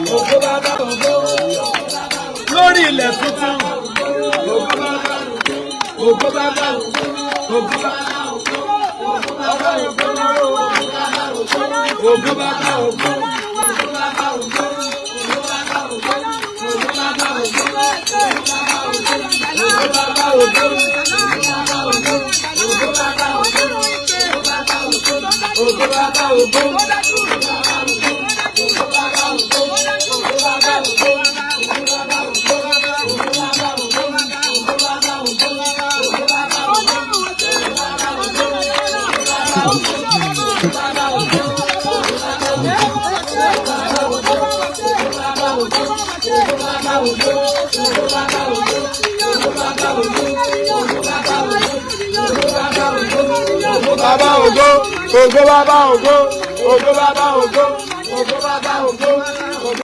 ògo bàbá ògo lórí ilẹ̀ tuntun ògo bàbá ògo bàbá Baba ògo, ògo bàbá ògo, ògo bàbá ògo, ògo bàbá ògo.